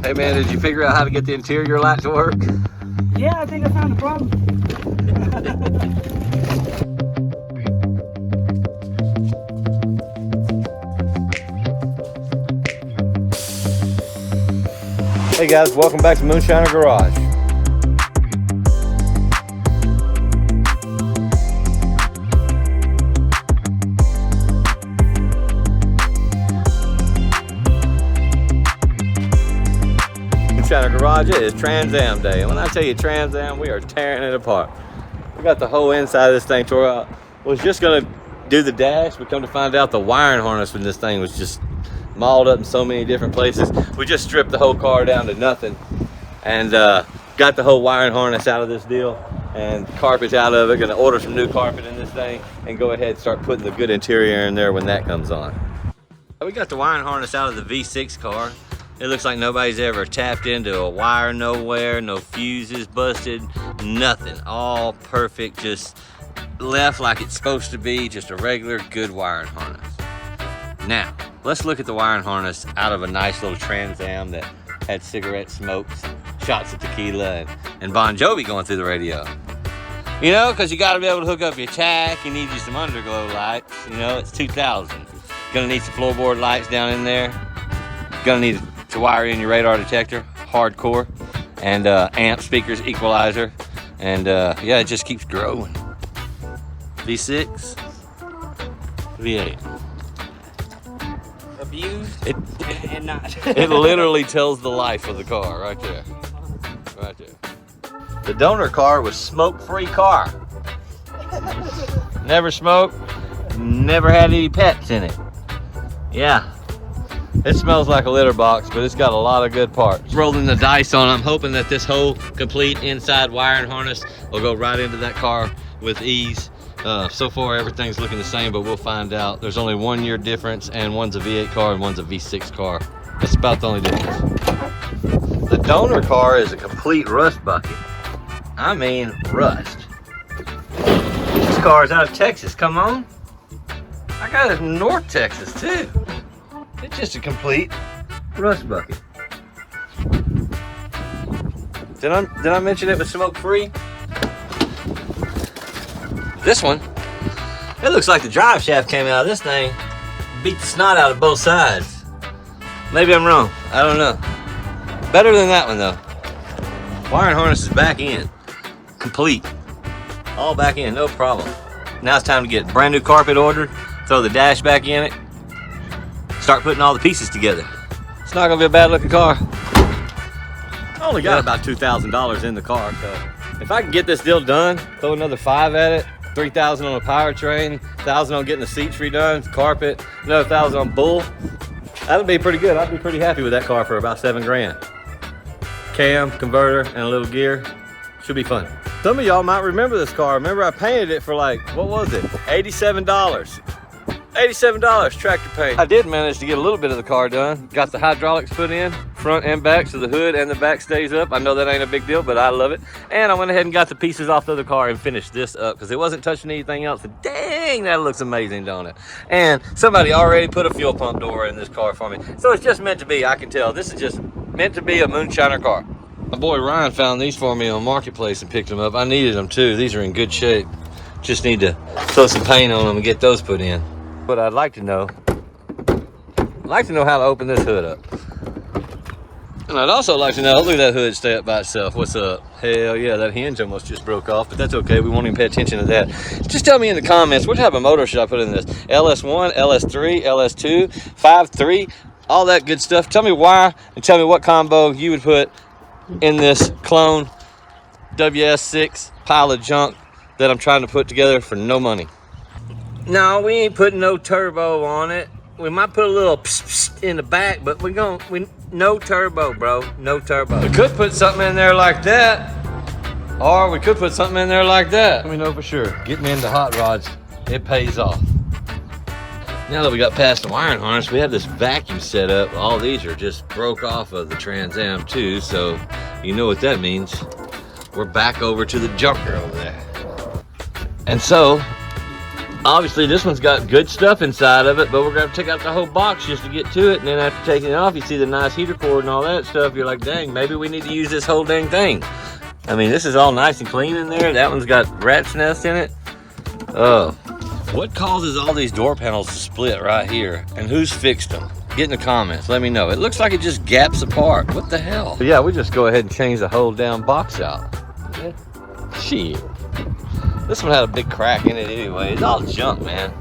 Hey man, did you figure out how to get the interior light to work? Yeah, I think I found the problem. Hey guys, welcome back to Moonshiner Garage. Moonshiner Garage, it is Trans Am Day, and when I tell you Trans Am, we are tearing it apart. We got the whole inside of this thing tore out. Was just gonna do the dash, but come to find out the wiring harness from this thing was just mauled up in so many different places. We just stripped the whole car down to nothing and got the whole wiring harness out of this deal and carpet's out of it. Gonna order some new carpet in this thing and go ahead and start putting the good interior in there when that comes on. We got the wiring harness out of the V6 car. It looks like nobody's ever tapped into a wire nowhere, no fuses busted, nothing. All perfect, just left like it's supposed to be, just a regular good wiring harness. Now, let's look at the wiring harness out of a nice little Trans Am that had cigarette smokes, shots of tequila, and Bon Jovi going through the radio. You know, because you got to be able to hook up your tack. You need you some underglow lights. You know, it's 2000. Gonna need some floorboard lights down in there. Gonna need to wire in your radar detector, hardcore, and amp, speakers, equalizer, and yeah, it just keeps growing. V6, V8. Abused and not. It literally tells the life of the car right there. Right there. The donor car was smoke-free car. Never smoked, never had any pets in it. Yeah. It smells like a litter box, but it's got a lot of good parts. Rolling the dice on it. I'm hoping that this whole complete inside wiring harness will go right into that car with ease. So far everything's looking the same, but we'll find out. There's only 1 year difference, and one's a V8 car and one's a V6 car. That's about the only difference. The donor car is a complete rust bucket. I mean rust. This car is out of Texas, come on. I got it from North Texas too. It's just a complete rust bucket. Did I mention it was smoke free? This one, it looks like the drive shaft came out of this thing, beat the snot out of both sides. Maybe I'm wrong, I don't know. Better than that one though. Wiring harness is back in, complete. All back in, no problem. Now it's time to get brand new carpet ordered, throw the dash back in it, start putting all the pieces together. It's not gonna be a bad looking car. I only got about $2,000 in the car, so if I can get this deal done, throw another $5,000 at it, $3,000 on a powertrain, $1,000 on getting the seats redone, carpet, another $1,000 on bull, that'll be pretty good. I'd be pretty happy with that car for about $7 grand. Cam, converter, and a little gear, should be fun. Some of y'all might remember this car. Remember I painted it for like, what was it? $87. $87 tractor paint. I did manage to get a little bit of the car done. Got the hydraulics put in, front and back, so the hood and the back stays up. I know that ain't a big deal, but I love it. And I went ahead and got the pieces off the other car and finished this up because it wasn't touching anything else. But dang, that looks amazing, don't it? And somebody already put a fuel pump door in this car for me. So it's just meant to be, I can tell. This is just meant to be a Moonshiner car. My boy Ryan found these for me on Marketplace and picked them up. I needed them too. These are in good shape. Just need to throw some paint on them and get those put in. But I'd like to know how to open this hood up. And I'd also like to know, look at that hood stay up by itself. What's up? Hell yeah, that hinge almost just broke off, but that's okay. We won't even pay attention to that. Just tell me in the comments, what type of motor should I put in this? LS1, LS3, LS2, 5.3, all that good stuff. Tell me why, and tell me what combo you would put in this clone WS6 pile of junk that I'm trying to put together for no money. No, we ain't putting no turbo on it. We might put a little pss, pss in the back, but no turbo, bro, no turbo. We could put something in there like that, or we could put something in there like that. Let me know for sure. Getting into hot rods, it pays off. Now that we got past the wiring harness, we have this vacuum set up. All these are just broke off of the Trans Am too, so you know what that means. We're back over to the junker over there. And so, Obviously, this one's got good stuff inside of it, but we're gonna take out the whole box just to get to it. And then after taking it off, you see the nice heater cord and all that stuff. You're like, dang, maybe we need to use this whole dang thing. I mean, this is all nice and clean in there. That one's got rat's nest in it. Oh, what causes all these door panels to split right here? And who's fixed them? Get in the comments, let me know. It looks like it just gaps apart. What the hell? But yeah, we just go ahead and change the whole damn box out. Yeah. Shit. This one had a big crack in it anyway. It's all junk, man.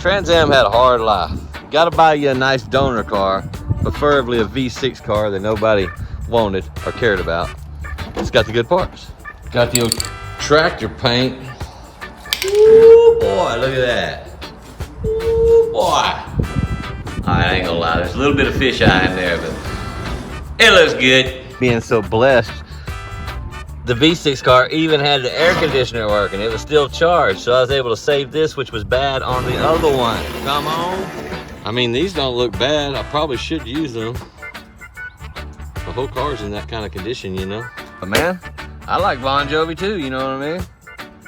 Trans Am had a hard life. You gotta buy you a nice donor car, preferably a V6 car that nobody wanted or cared about. It's got the good parts. Got the old tractor paint. Ooh, boy, look at that. Ooh, boy. I ain't gonna lie, there's a little bit of fisheye in there, but it looks good. Being so blessed, the V6 car even had the air conditioner working. It was still charged, so I was able to save this, which was bad on the other one. Come on. I mean, these don't look bad. I probably should use them. The whole car's in that kind of condition, you know. But man, I like Bon Jovi too, you know what I mean?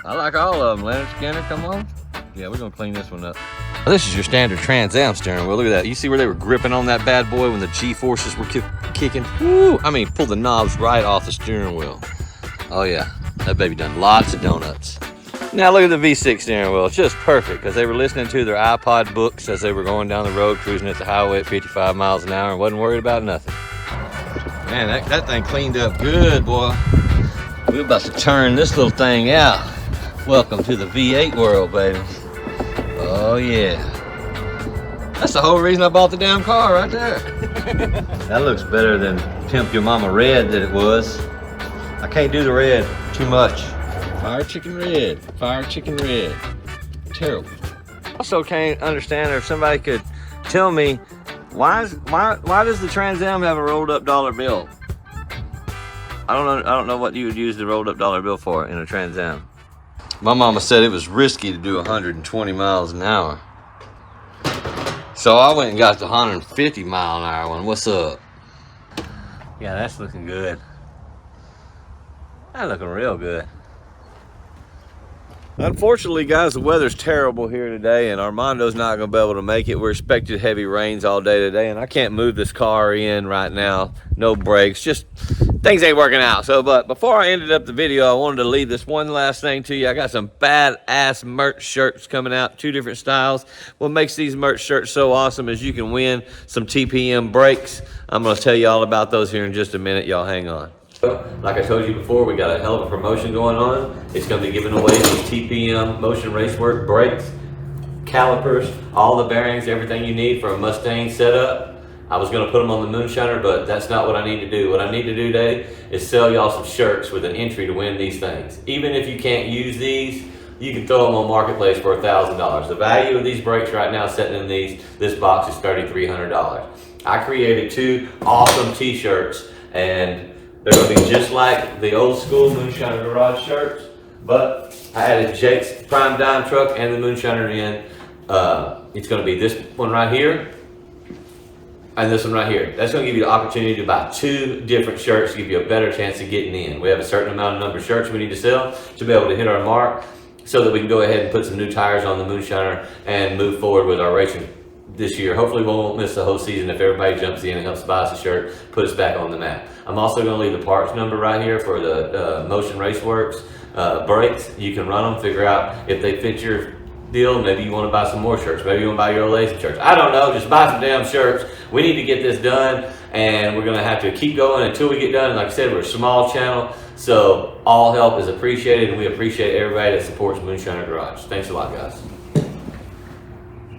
I like all of them. Leonard Skinner, come on. Yeah, we're gonna clean this one up. Well, this is your standard Trans Am steering wheel. Look at that. You see where they were gripping on that bad boy when the G-forces were kicking? Woo! I mean, pull the knobs right off the steering wheel. Oh yeah, that baby done lots of donuts. Now look at the V6 steering wheel. It's just perfect because they were listening to their iPod books as they were going down the road, cruising at the highway at 55 miles an hour and wasn't worried about nothing. Man, that thing cleaned up good, boy. We're about to turn this little thing out. Welcome to the V8 world, baby. Oh yeah. That's the whole reason I bought the damn car right there. That looks better than Pimp Your Mama Red that it was. I can't do the red too much. Fire chicken red, fire chicken red. Terrible. Also can't understand if somebody could tell me why does the Trans Am have a rolled up dollar bill? I don't know what you would use the rolled up dollar bill for in a Trans Am. My mama said it was risky to do 120 miles an hour. So I went and got the 150 mile an hour one. What's up? Yeah, that's looking good. That's looking real good. Unfortunately, guys, the weather's terrible here today, and Armando's not going to be able to make it. We're expecting heavy rains all day today, and I can't move this car in right now. No brakes, just things ain't working out. So, but before I ended up the video, I wanted to leave this one last thing to you. I got some badass merch shirts coming out, 2 different styles. What makes these merch shirts so awesome is you can win some TPM brakes. I'm going to tell you all about those here in just a minute. Y'all hang on. Like I told you before, we got a hell of a promotion going on. It's going to be giving away these TPM Motion Racework brakes, calipers, all the bearings, everything you need for a Mustang setup. I was going to put them on the Moonshiner, but that's not what I need to do. What I need to do today is sell y'all some shirts with an entry to win these things. Even if you can't use these, you can throw them on Marketplace for $1,000. The value of these brakes right now, sitting in this box, is $3,300. I created 2 awesome t-shirts, and they're going to be just like the old school Moonshiner Garage shirts, but I added Jake's Prime Dime truck and the Moonshiner in. It's going to be this one right here and this one right here. That's going to give you the opportunity to buy 2 different shirts to give you a better chance of getting in. We have a certain amount of number of shirts we need to sell to be able to hit our mark so that we can go ahead and put some new tires on the Moonshiner and move forward with our racing this year. Hopefully we won't miss the whole season if everybody jumps in and helps buy us a shirt, put us back on the map. I'm also going to leave the parts number right here for the Motion Raceworks brakes. You can run them, figure out if they fit your deal. Maybe you want to buy some more shirts. Maybe you want to buy your old Lazy shirts. I don't know. Just buy some damn shirts. We need to get this done, and we're going to have to keep going until we get done. And like I said, we're a small channel, so all help is appreciated, and we appreciate everybody that supports Moonshiner Garage. Thanks a lot, guys.